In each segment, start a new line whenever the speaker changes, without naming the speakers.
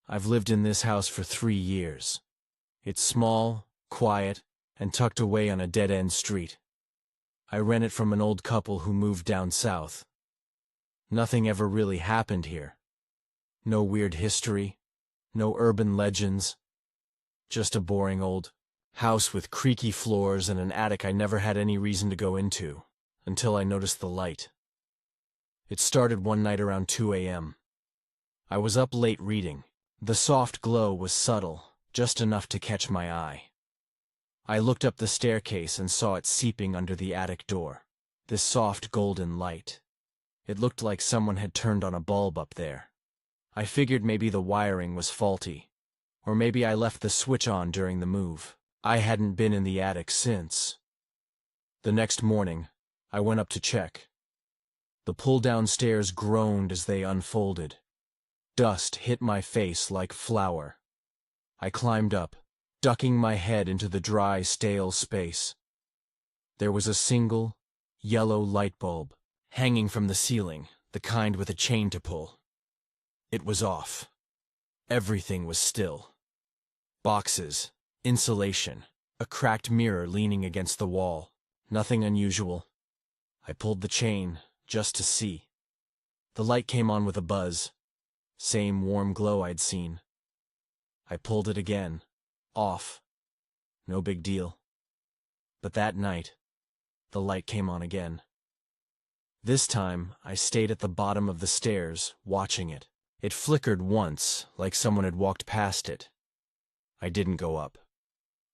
I've lived in this house for 3 years. It's small, quiet, and tucked away on a dead-end street. I rent it from an old couple who moved down south. Nothing ever really happened here. No weird history, no urban legends. Just a boring old house with creaky floors and an attic I never had any reason to go into, until I noticed the light. It started one night around 2 a.m. I was up late reading. The soft glow was subtle, just enough to catch my eye. I looked up the staircase and saw it seeping under the attic door. This soft golden light. It looked like someone had turned on a bulb up there. I figured maybe the wiring was faulty, or maybe I left the switch on during the move. I hadn't been in the attic since. The next morning, I went up to check. The pull-down stairs groaned as they unfolded. Dust hit my face like flour. I climbed up, ducking my head into the dry, stale space. There was a single, yellow light bulb, hanging from the ceiling, the kind with a chain to pull. It was off. Everything was still. Boxes, insulation, a cracked mirror leaning against the wall. Nothing unusual. I pulled the chain, just to see. The light came on with a buzz. Same warm glow I'd seen. I pulled it again. Off. No big deal. But that night, the light came on again. This time, I stayed at the bottom of the stairs, watching it. It flickered once, like someone had walked past it. I didn't go up.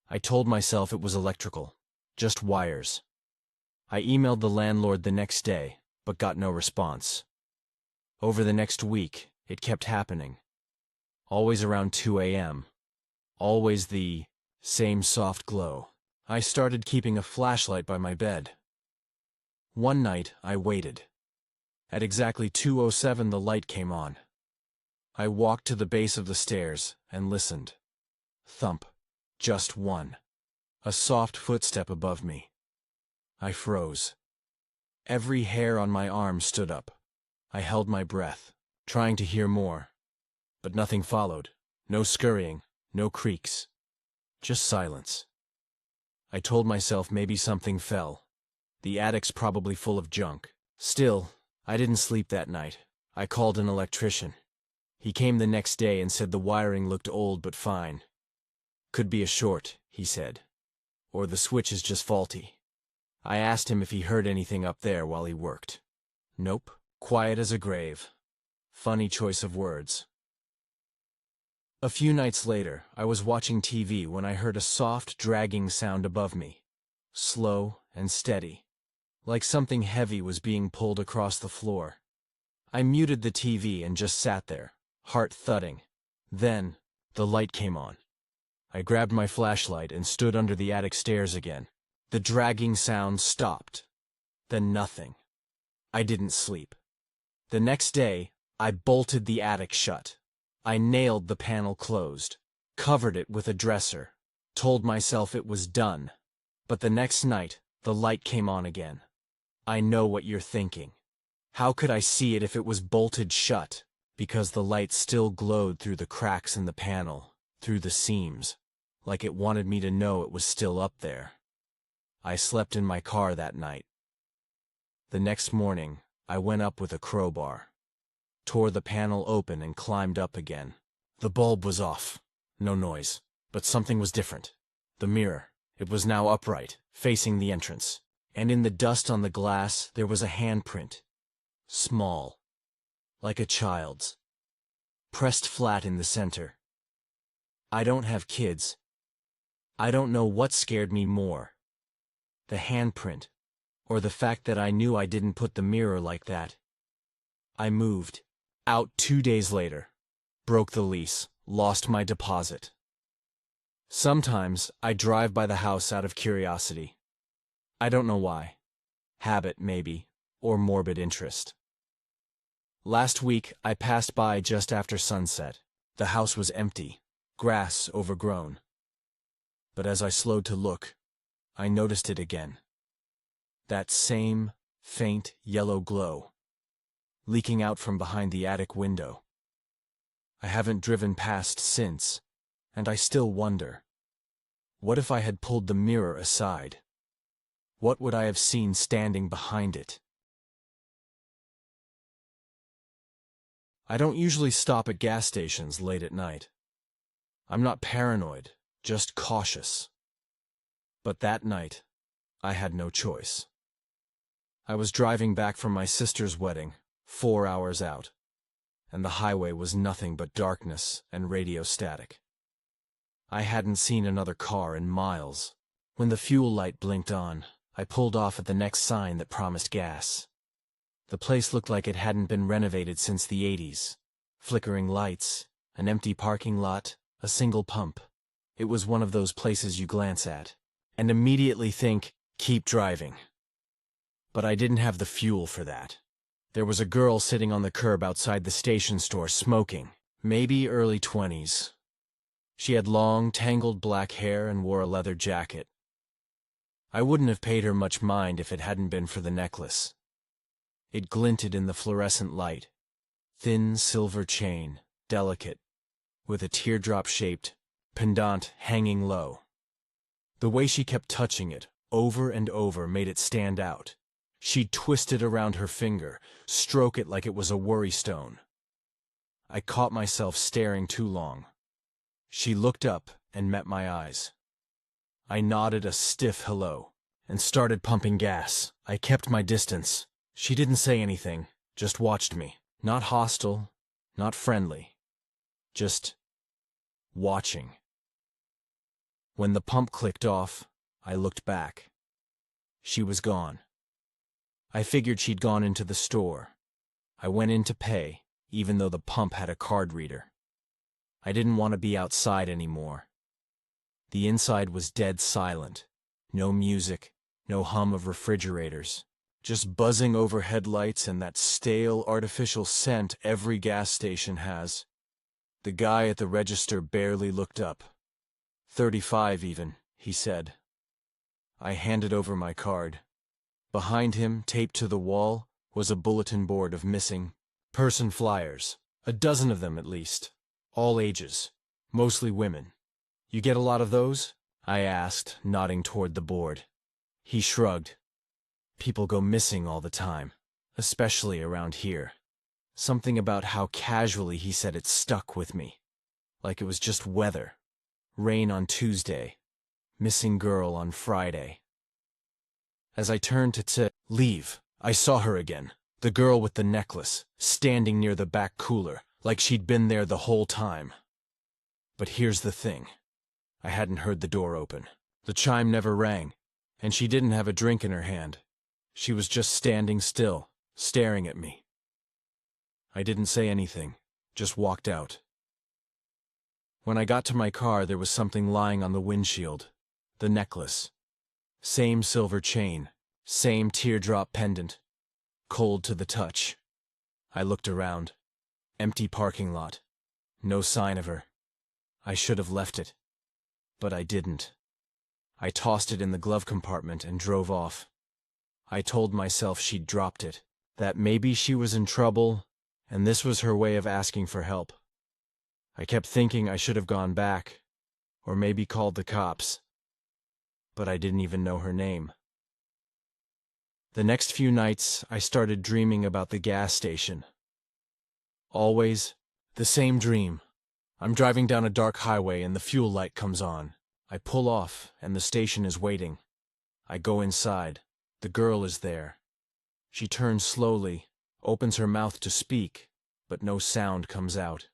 I told myself it was electrical, just wires. I emailed the landlord the next day, but got no response. Over the next week, it kept happening. Always around 2 a.m. Always the same soft glow. I started keeping a flashlight by my bed. One night, I waited. At exactly 2:07, the light came on. I walked to the base of the stairs and listened. Thump. Just one. A soft footstep above me. I froze. Every hair on my arm stood up. I held my breath, trying to hear more. But nothing followed. No scurrying, no creaks. Just silence. I told myself maybe something fell. The attic's probably full of junk. Still, I didn't sleep that night. I called an electrician. He came the next day and said the wiring looked old but fine. Could be a short, he said. Or the switch is just faulty. I asked him if he heard anything up there while he worked. Nope. Quiet as a grave. Funny choice of words. A few nights later, I was watching TV when I heard a soft, dragging sound above me. Slow and steady. Like something heavy was being pulled across the floor. I muted the TV and just sat there, heart thudding. Then, the light came on. I grabbed my flashlight and stood under the attic stairs again. The dragging sound stopped. Then nothing. I didn't sleep. The next day, I bolted the attic shut. I nailed the panel closed, covered it with a dresser, told myself it was done. But the next night, the light came on again. I know what you're thinking. How could I see it if it was bolted shut? Because the light still glowed through the cracks in the panel, through the seams, like it wanted me to know it was still up there. I slept in my car that night. The next morning, I went up with a crowbar, tore the panel open and climbed up again. The bulb was off. No noise. But something was different. The mirror. It was now upright, facing the entrance. And in the dust on the glass, there was a handprint. Small. Like a child's. Pressed flat in the center. I don't have kids. I don't know what scared me more. The handprint. Or the fact that I knew I didn't put the mirror like that. I moved. Out 2 days later. Broke the lease. Lost my deposit. Sometimes I drive by the house out of curiosity. I don't know why. Habit, maybe, or morbid interest. Last week, I passed by just after sunset. The house was empty, grass overgrown. But as I slowed to look, I noticed it again. That same faint yellow glow, leaking out from behind the attic window. I haven't driven past since, and I still wonder. What if I had pulled the mirror aside? What would I have seen standing behind it? I don't usually stop at gas stations late at night. I'm not paranoid, just cautious. But that night, I had no choice. I was driving back from my sister's wedding, 4 hours out, and the highway was nothing but darkness and radio static. I hadn't seen another car in miles. When the fuel light blinked on, I pulled off at the next sign that promised gas. The place looked like it hadn't been renovated since the 80s. Flickering lights, an empty parking lot, a single pump. It was one of those places you glance at and immediately think, keep driving. But I didn't have the fuel for that. There was a girl sitting on the curb outside the station store smoking, maybe early 20s. She had long, tangled black hair and wore a leather jacket. I wouldn't have paid her much mind if it hadn't been for the necklace. It glinted in the fluorescent light. Thin silver chain, delicate, with a teardrop-shaped pendant hanging low. The way she kept touching it, over and over, made it stand out. She'd twist it around her finger, stroke it like it was a worry stone. I caught myself staring too long. She looked up and met my eyes. I nodded a stiff hello and started pumping gas. I kept my distance. She didn't say anything, just watched me. Not hostile, not friendly. Just watching. When the pump clicked off, I looked back. She was gone. I figured she'd gone into the store. I went in to pay, even though the pump had a card reader. I didn't want to be outside anymore. The inside was dead silent. No music, no hum of refrigerators. Just buzzing overhead lights and that stale, artificial scent every gas station has. The guy at the register barely looked up. 35 even, he said. I handed over my card. Behind him, taped to the wall, was a bulletin board of missing person flyers. A dozen of them at least. All ages. Mostly women. You get a lot of those? I asked, nodding toward the board. He shrugged. People go missing all the time, especially around here. Something about how casually he said it stuck with me. Like it was just weather. Rain on Tuesday. Missing girl on Friday. As I turned to leave, I saw her again. The girl with the necklace, standing near the back cooler, like she'd been there the whole time. But here's the thing. I hadn't heard the door open. The chime never rang, and she didn't have a drink in her hand. She was just standing still, staring at me. I didn't say anything, just walked out. When I got to my car, there was something lying on the windshield. The necklace. Same silver chain, same teardrop pendant. Cold to the touch. I looked around. Empty parking lot. No sign of her. I should have left it. But I didn't. I tossed it in the glove compartment and drove off. I told myself she'd dropped it, that maybe she was in trouble, and this was her way of asking for help. I kept thinking I should have gone back, or maybe called the cops. But I didn't even know her name. The next few nights, I started dreaming about the gas station. Always the same dream. I'm driving down a dark highway and the fuel light comes on. I pull off and the station is waiting. I go inside. The girl is there. She turns slowly, opens her mouth to speak, but no sound comes out.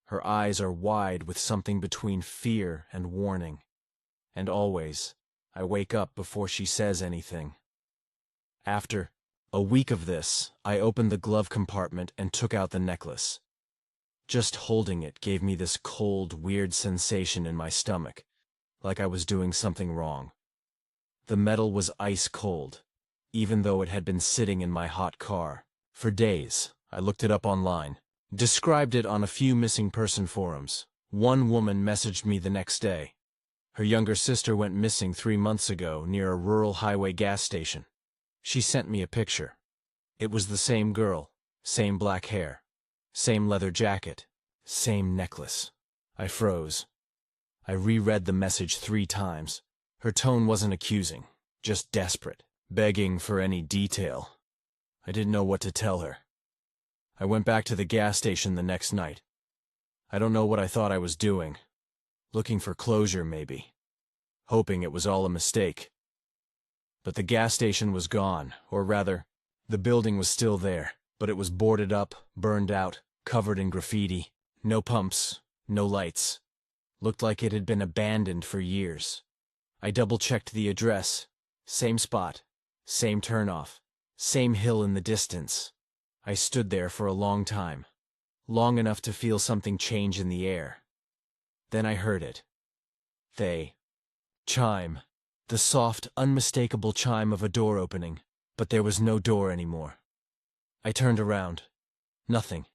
Her eyes are wide with something between fear and warning. And always, I wake up before she says anything. After a week of this, I opened the glove compartment and took out the necklace. Just holding it gave me this cold, weird sensation in my stomach, like I was doing something wrong. The metal was ice cold, even though it had been sitting in my hot car. For days, I looked it up online, described it on a few missing person forums. One woman messaged me the next day. Her younger sister went missing 3 months ago near a rural highway gas station. She sent me a picture. It was the same girl, same black hair, same leather jacket, Same necklace. I froze. I reread the message 3 times. Her tone wasn't accusing, just desperate, begging for any detail. I didn't know what to tell her. I went back to the gas station the next night. I don't know what I thought I was doing. Looking for closure, maybe. Hoping it was all a mistake. But the gas station was gone, or rather, the building was still there, but it was boarded up, burned out, covered in graffiti. No pumps, no lights. Looked like it had been abandoned for years. I double-checked the address. Same spot, same turnoff, same hill in the distance. I stood there for a long time, long enough to feel something change in the air. Then I heard it. Chime. The soft, unmistakable chime of a door opening, but there was no door anymore. I turned around. Nothing.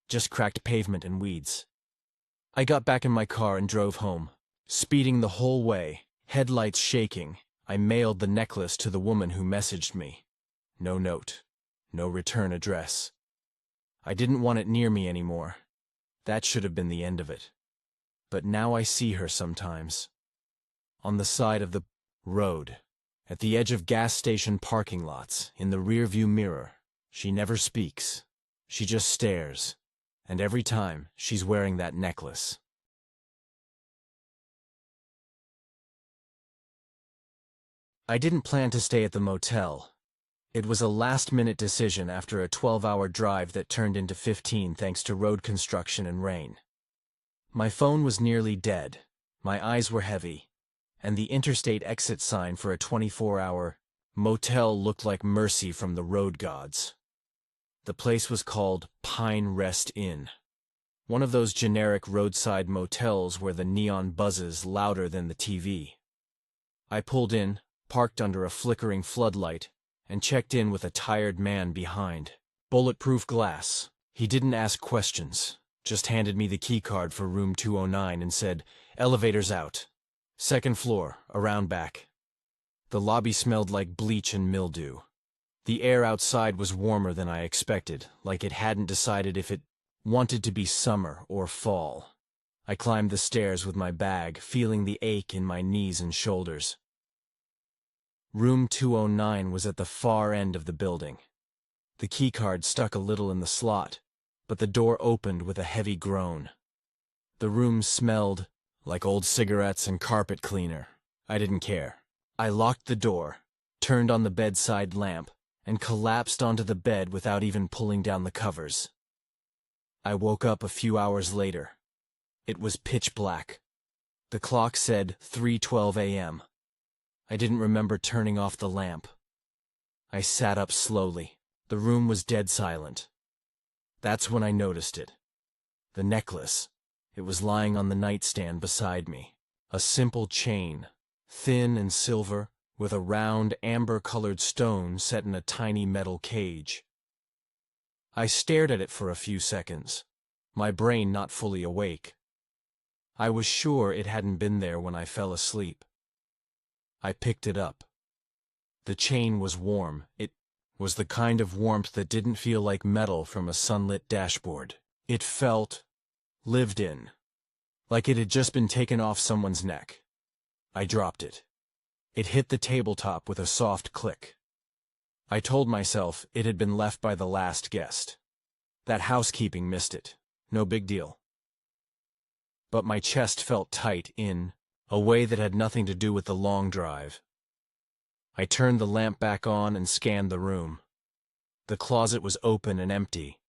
Just cracked pavement and weeds. I got back in my car and drove home. Speeding the whole way, headlights shaking, I mailed the necklace to the woman who messaged me. No note. No return address. I didn't want it near me anymore. That should have been the end of it. But now I see her sometimes. On the side of the road, at the edge of gas station parking lots, in the rearview mirror. She never speaks. She just stares. And every time, she's wearing that necklace. I didn't plan to stay at the motel. It was a last-minute decision after a 12-hour drive that turned into 15 thanks to road construction and rain. My phone was nearly dead, my eyes were heavy, and the interstate exit sign for a 24-hour motel looked like mercy from the road gods. The place was called Pine Rest Inn, one of those generic roadside motels where the neon buzzes louder than the TV. I pulled in, parked under a flickering floodlight, and checked in with a tired man behind. Bulletproof glass. He didn't ask questions, just handed me the keycard for room 209 and said, "Elevator's out. 2nd floor, around back." The lobby smelled like bleach and mildew. The air outside was warmer than I expected, like it hadn't decided if it wanted to be summer or fall. I climbed the stairs with my bag, feeling the ache in my knees and shoulders. Room 209 was at the far end of the building. The keycard stuck a little in the slot, but the door opened with a heavy groan. The room smelled like old cigarettes and carpet cleaner. I didn't care. I locked the door, turned on the bedside lamp, and collapsed onto the bed without even pulling down the covers. I woke up a few hours later. It was pitch black. The clock said 3:12 a.m. I didn't remember turning off the lamp. I sat up slowly. The room was dead silent. That's when I noticed it. The necklace. It was lying on the nightstand beside me. A simple chain, thin and silver, with a round, amber-colored stone set in a tiny metal cage. I stared at it for a few seconds, my brain not fully awake. I was sure it hadn't been there when I fell asleep. I picked it up. The chain was warm. It was the kind of warmth that didn't feel like metal from a sunlit dashboard. It felt lived in, like it had just been taken off someone's neck. I dropped it. It hit the tabletop with a soft click. I told myself it had been left by the last guest. That housekeeping missed it. No big deal. But my chest felt tight in a way that had nothing to do with the long drive. I turned the lamp back on and scanned the room. The closet was open and empty.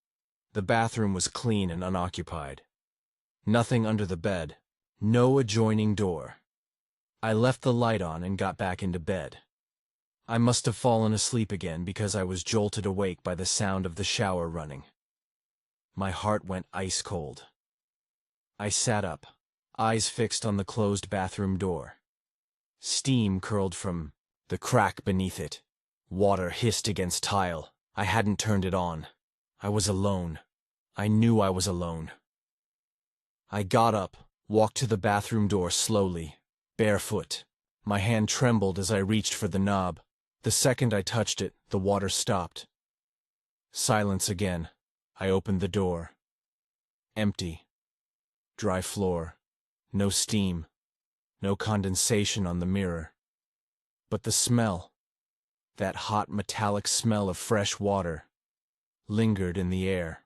The bathroom was clean and unoccupied. Nothing under the bed. No adjoining door. I left the light on and got back into bed. I must have fallen asleep again because I was jolted awake by the sound of the shower running. My heart went ice cold. I sat up, eyes fixed on the closed bathroom door. Steam curled from the crack beneath it. Water hissed against tile. I hadn't turned it on. I was alone. I knew I was alone. I got up, walked to the bathroom door slowly, barefoot. My hand trembled as I reached for the knob. The second I touched it, the water stopped. Silence again. I opened the door. Empty. dry floor, no steam, no condensation on the mirror. But the smell, that hot metallic smell of fresh water, lingered in the air.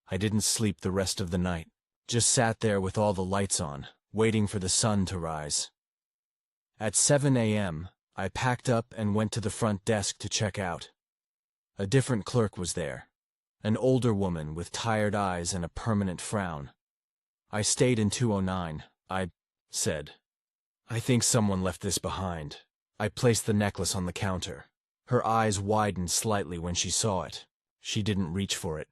I didn't sleep the rest of the night, just sat there with all the lights on, waiting for the sun to rise. At 7 a.m., I packed up and went to the front desk to check out. A different clerk was there, an older woman with tired eyes and a permanent frown. "I stayed in 209, I said. "I think someone left this behind." I placed the necklace on the counter. Her eyes widened slightly when she saw it. She didn't reach for it.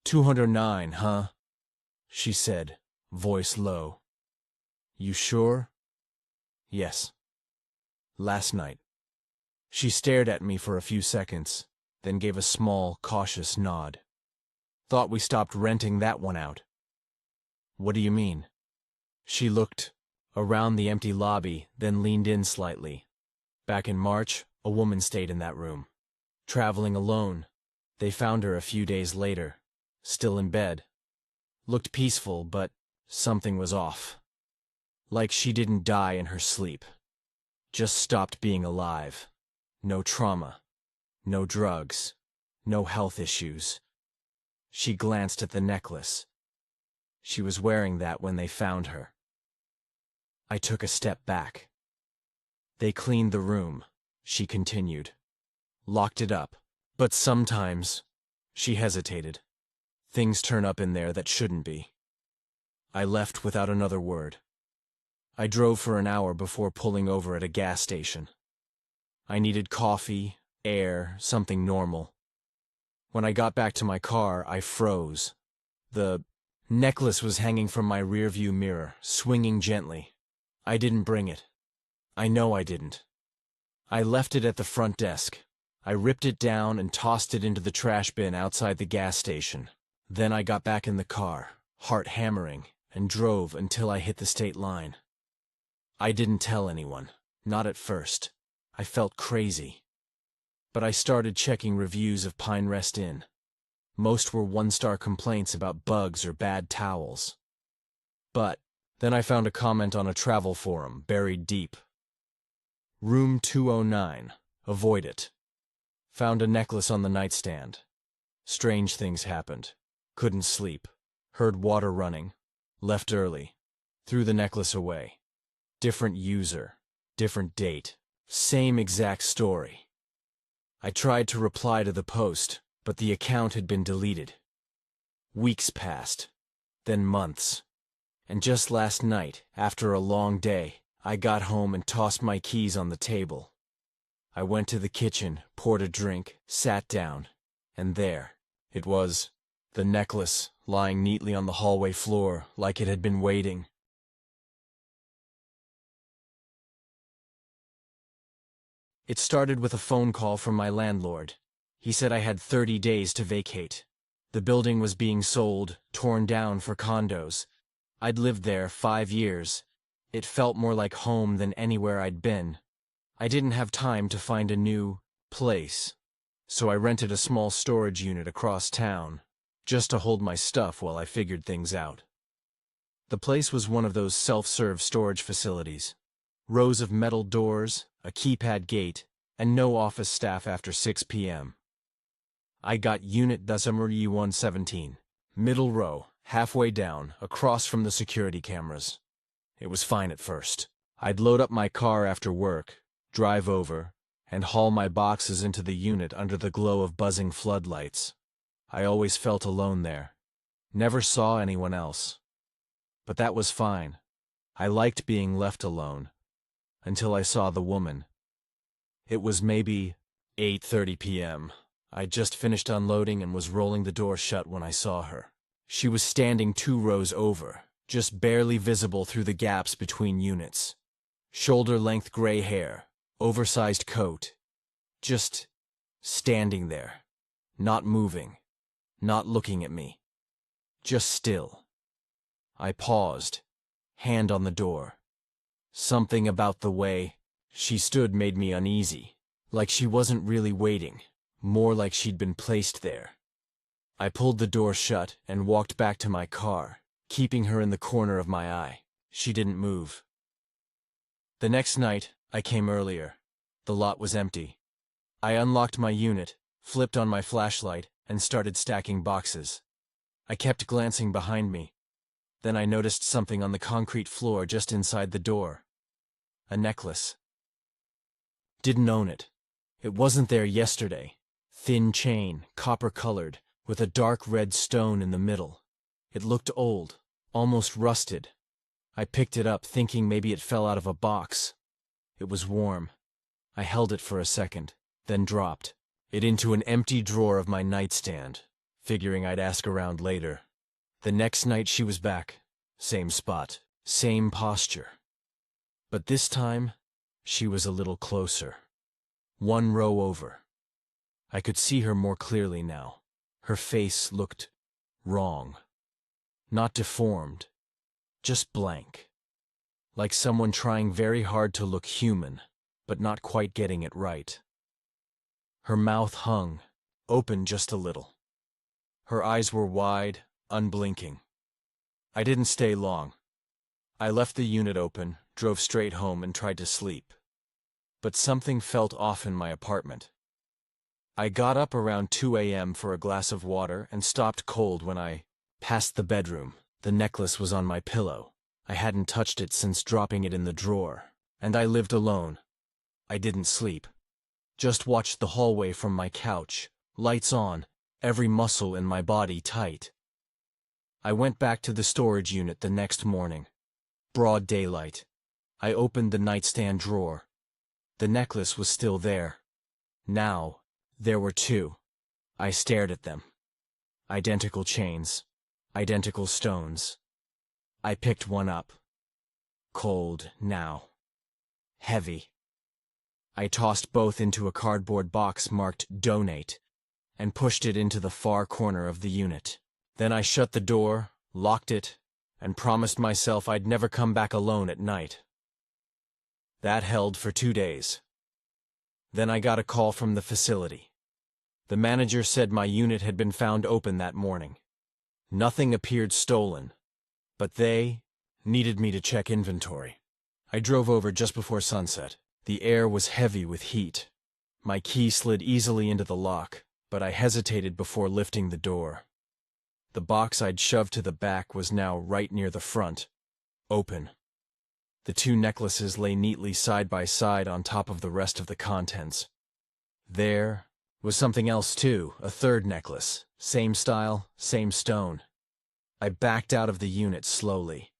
209, huh? She said, voice low. "You sure?" "Yes. Last night." She stared at me for a few seconds, then gave a small, cautious nod. "Thought we stopped renting that one out." "What do you mean?" She looked around the empty lobby, then leaned in slightly. "Back in March, a woman stayed in that room. Traveling alone. They found her a few days later, still in bed. Looked peaceful, but something was off. Like she didn't die in her sleep. Just stopped being alive. No trauma. No drugs. No health issues." She glanced at the necklace. She was wearing that when they found her. I took a step back. "They cleaned the room," she continued. "Locked it up. But sometimes," she hesitated, "things turn up in there that shouldn't be." I left without another word. I drove for an hour before pulling over at a gas station. I needed coffee, air, something normal. When I got back to my car, I froze. The necklace was hanging from my rearview mirror, swinging gently. I didn't bring it. I know I didn't. I left it at the front desk. I ripped it down and tossed it into the trash bin outside the gas station. Then I got back in the car, heart hammering, and drove until I hit the state line. I didn't tell anyone, not at first. I felt crazy. But I started checking reviews of Pine Rest Inn. Most were one-star complaints about bugs or bad towels. But then I found a comment on a travel forum buried deep. "Room 209. Avoid it. Found a necklace on the nightstand. Strange things happened. Couldn't sleep. Heard water running. Left early. Threw the necklace away. Different user. Different date. Same exact story." I tried to reply to the post, but the account had been deleted. Weeks passed. Then months. And just last night, after a long day, I got home and tossed my keys on the table. I went to the kitchen, poured a drink, sat down, and there it was, the necklace, lying neatly on the hallway floor like it had been waiting. It started with a phone call from my landlord. He said I had 30 days to vacate. The building was being sold, torn down for condos. I'd lived there 5 years. It felt more like home than anywhere I'd been. I didn't have time to find a new place, so I rented a small storage unit across town, just to hold my stuff while I figured things out. The place was one of those self-serve storage facilities. Rows of metal doors, a keypad gate, and no office staff after 6 p.m. I got Unit 117, middle row, halfway down, across from the security cameras. It was fine at first. I'd load up my car after work, drive over, and haul my boxes into the unit under the glow of buzzing floodlights. I always felt alone there. Never saw anyone else. But that was fine. I liked being left alone. Until I saw the woman. It was maybe 8:30 p.m. I'd just finished unloading and was rolling the door shut when I saw her. She was standing 2 rows over, just barely visible through the gaps between units. Shoulder-length gray hair, oversized coat. Just standing there. Not moving. Not looking at me. Just still. I paused, hand on the door. Something about the way she stood made me uneasy, like she wasn't really waiting, more like she'd been placed there. I pulled the door shut and walked back to my car, keeping her in the corner of my eye. She didn't move. The next night, I came earlier. The lot was empty. I unlocked my unit, flipped on my flashlight, and started stacking boxes. I kept glancing behind me. Then I noticed something on the concrete floor just inside the door. A necklace. Didn't own it. It wasn't there yesterday. Thin chain, copper-colored, with a dark red stone in the middle. It looked old, almost rusted. I picked it up, thinking maybe it fell out of a box. It was warm. I held it for a second, then dropped it into an empty drawer of my nightstand, figuring I'd ask around later. The next night she was back. Same spot, same posture. But this time, she was a little closer. One row over. I could see her more clearly now. Her face looked wrong. Not deformed, just blank. Like someone trying very hard to look human, but not quite getting it right. Her mouth hung, open just a little. Her eyes were wide, unblinking. I didn't stay long. I left the unit open, drove straight home, and tried to sleep. But something felt off in my apartment. I got up around 2 a.m. for a glass of water and stopped cold when I passed the bedroom. The necklace was on my pillow. I hadn't touched it since dropping it in the drawer, and I lived alone. I didn't sleep. Just watched the hallway from my couch, lights on, every muscle in my body tight. I went back to the storage unit the next morning. Broad daylight. I opened the nightstand drawer. The necklace was still there. Now, there were two. I stared at them. Identical chains. Identical stones. I picked one up. Cold now. Heavy. I tossed both into a cardboard box marked "Donate" and pushed it into the far corner of the unit. Then I shut the door, locked it, and promised myself I'd never come back alone at night. That held for 2 days. Then I got a call from the facility. The manager said my unit had been found open that morning. Nothing appeared stolen, but they needed me to check inventory. I drove over just before sunset. The air was heavy with heat. My key slid easily into the lock, but I hesitated before lifting the door. The box I'd shoved to the back was now right near the front, open. The two necklaces lay neatly side by side on top of the rest of the contents. There was something else too, a third necklace, same style, same stone. I backed out of the unit slowly.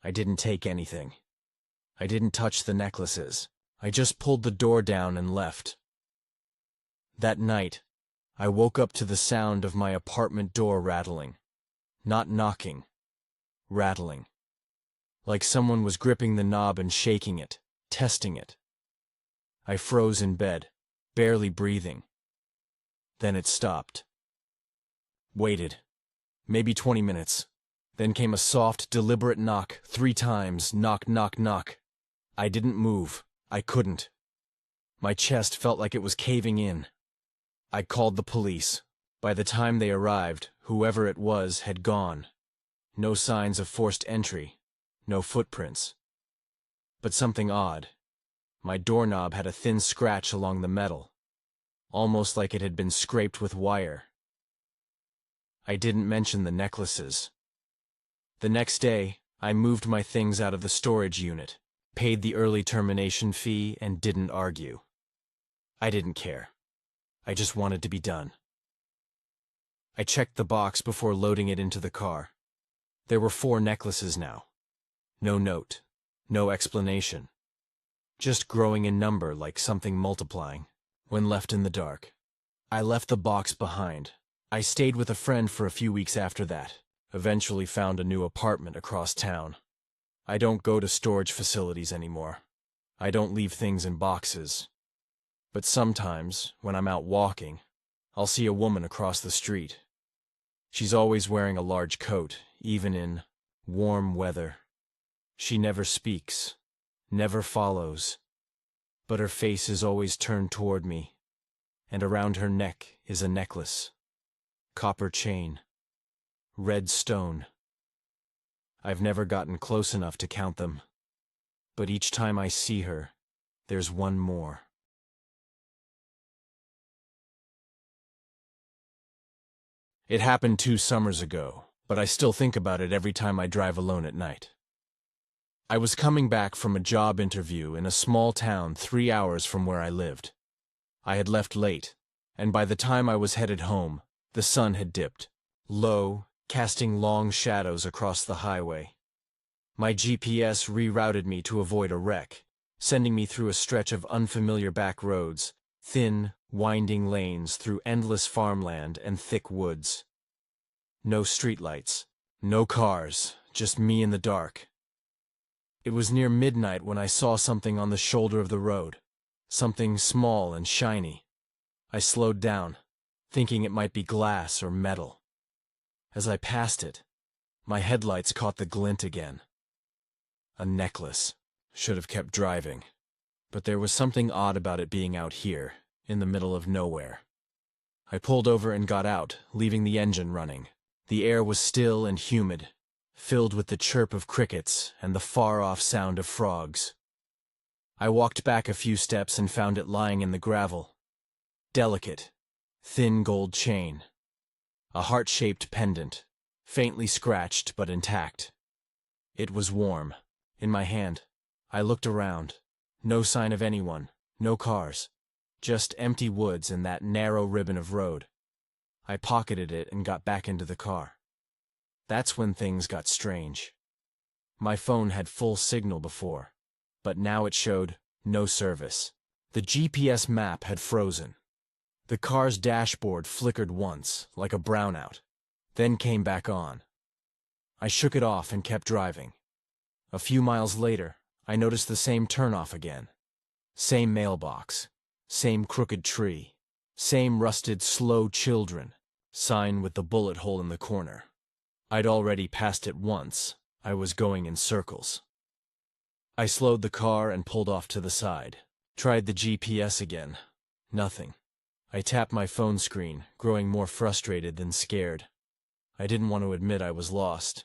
I didn't take anything. I didn't touch the necklaces. I just pulled the door down and left. That night, I woke up to the sound of my apartment door rattling. Not knocking. Rattling. Like someone was gripping the knob and shaking it, testing it. I froze in bed, barely breathing. Then it stopped. Waited. Maybe 20 minutes. Then came a soft, deliberate knock, 3 times, knock, knock, knock. I didn't move. I couldn't. My chest felt like it was caving in. I called the police. By the time they arrived, whoever it was had gone. No signs of forced entry. No footprints. But something odd. My doorknob had a thin scratch along the metal, almost like it had been scraped with wire. I didn't mention the necklaces. The next day, I moved my things out of the storage unit, paid the early termination fee, and didn't argue. I didn't care. I just wanted to be done. I checked the box before loading it into the car. There were 4 necklaces now. No note, no explanation. Just growing in number like something multiplying, when left in the dark. I left the box behind. I stayed with a friend for a few weeks after that, eventually found a new apartment across town. I don't go to storage facilities anymore. I don't leave things in boxes. But sometimes, when I'm out walking, I'll see a woman across the street. She's always wearing a large coat, even in warm weather. She never speaks, never follows, but her face is always turned toward me, and around her neck is a necklace. Copper chain. Red stone. I've never gotten close enough to count them. But each time I see her, there's one more. It happened 2 summers ago, but I still think about it every time I drive alone at night. I was coming back from a job interview in a small town 3 hours from where I lived. I had left late, and by the time I was headed home, the sun had dipped, low, casting long shadows across the highway. My GPS rerouted me to avoid a wreck, sending me through a stretch of unfamiliar back roads, thin, winding lanes through endless farmland and thick woods. No streetlights, no cars, just me in the dark. It was near midnight when I saw something on the shoulder of the road, something small and shiny. I slowed down, thinking it might be glass or metal. As I passed it, my headlights caught the glint again. A necklace. Should have kept driving. But there was something odd about it being out here, in the middle of nowhere. I pulled over and got out, leaving the engine running. The air was still and humid, filled with the chirp of crickets and the far-off sound of frogs. I walked back a few steps and found it lying in the gravel. Delicate, thin gold chain. A heart-shaped pendant, faintly scratched but intact. It was warm. In my hand. I looked around. No sign of anyone, no cars. Just empty woods and that narrow ribbon of road. I pocketed it and got back into the car. That's when things got strange. My phone had full signal before, but now it showed no service. The GPS map had frozen. The car's dashboard flickered once, like a brownout, then came back on. I shook it off and kept driving. A few miles later, I noticed the same turnoff again. Same mailbox, same crooked tree, same rusted slow children, sign with the bullet hole in the corner. I'd already passed it once. I was going in circles. I slowed the car and pulled off to the side. Tried the GPS again. Nothing. I tapped my phone screen, growing more frustrated than scared. I didn't want to admit I was lost.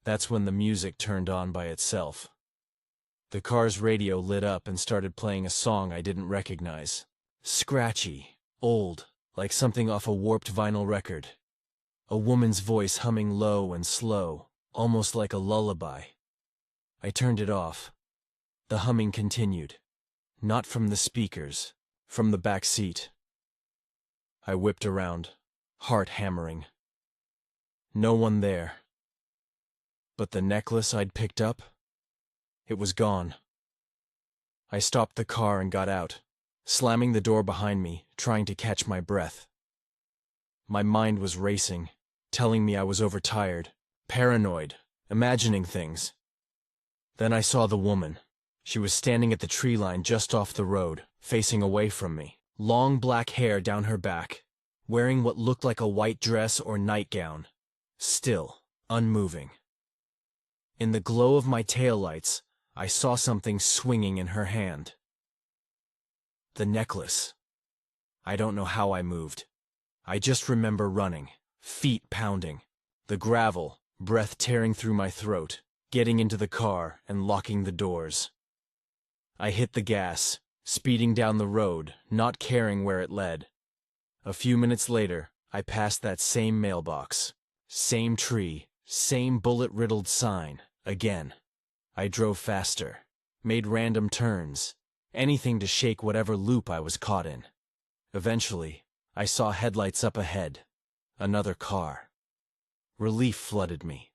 That's when the music turned on by itself. The car's radio lit up and started playing a song I didn't recognize. Scratchy, old, like something off a warped vinyl record. A woman's voice humming low and slow, almost like a lullaby. I turned it off. The humming continued. Not from the speakers, from the back seat. I whipped around, heart hammering. No one there. But the necklace I'd picked up? It was gone. I stopped the car and got out, slamming the door behind me, trying to catch my breath. My mind was racing, telling me I was overtired, paranoid, imagining things. Then I saw the woman. She was standing at the tree line just off the road, facing away from me. Long black hair down her back, wearing what looked like a white dress or nightgown. Still, unmoving. In the glow of my taillights, I saw something swinging in her hand. The necklace. I don't know how I moved. I just remember running, feet pounding, the gravel, breath tearing through my throat, getting into the car and locking the doors. I hit the gas, speeding down the road, not caring where it led. A few minutes later, I passed that same mailbox, same tree, same bullet-riddled sign, again. I drove faster, made random turns, anything to shake whatever loop I was caught in. Eventually, I saw headlights up ahead. Another car. Relief flooded me.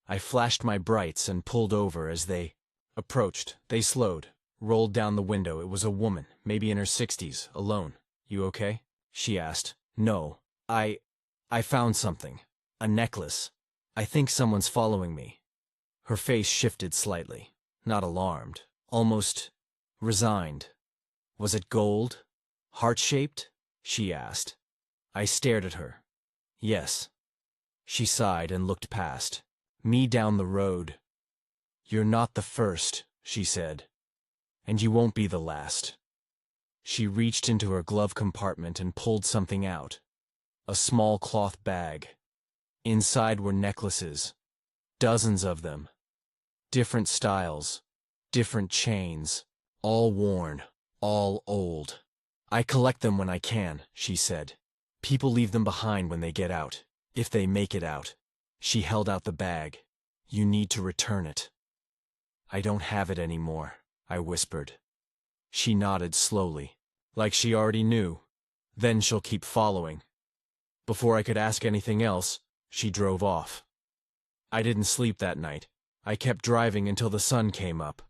I flashed my brights and pulled over as they approached. They slowed, rolled down the window. It was a woman, maybe in her 60s, alone. "You okay?" she asked. "No. I found something. A necklace. I think someone's following me." Her face shifted slightly. Not alarmed. Almost resigned. "Was it gold? Heart-shaped?" she asked. I stared at her. "Yes." She sighed and looked past. Me down the road. "You're not the first," she said. "And you won't be the last." She reached into her glove compartment and pulled something out. A small cloth bag. Inside were necklaces. Dozens of them. Different styles, different chains, all worn, all old. I collect them when I can, she said. People leave them behind when they get out, if they make it out. She held out the bag. You need to return it. I don't have it anymore, I whispered. She nodded slowly, like she already knew. Then she'll keep following. Before I could ask anything else, she drove off. I didn't sleep that night. I kept driving until the sun came up.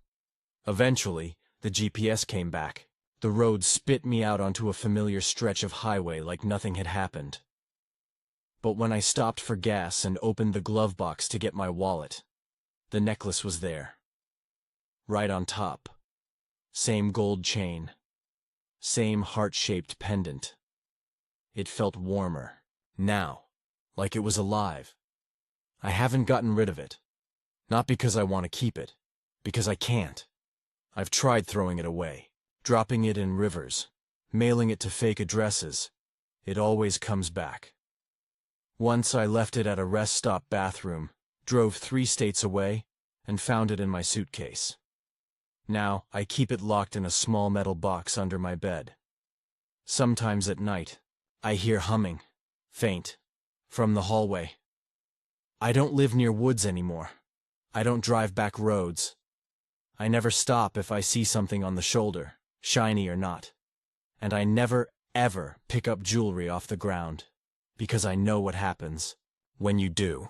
Eventually, the GPS came back. The road spit me out onto a familiar stretch of highway like nothing had happened. But when I stopped for gas and opened the glove box to get my wallet, the necklace was there. Right on top. Same gold chain. Same heart-shaped pendant. It felt warmer, now, like it was alive. I haven't gotten rid of it. Not because I want to keep it, because I can't. I've tried throwing it away, dropping it in rivers, mailing it to fake addresses. It always comes back. Once I left it at a rest stop bathroom, drove 3 states away, and found it in my suitcase. Now, I keep it locked in a small metal box under my bed. Sometimes at night, I hear humming, faint, from the hallway. I don't live near woods anymore. I don't drive back roads. I never stop if I see something on the shoulder, shiny or not. And I never, ever pick up jewelry off the ground, because I know what happens when you do.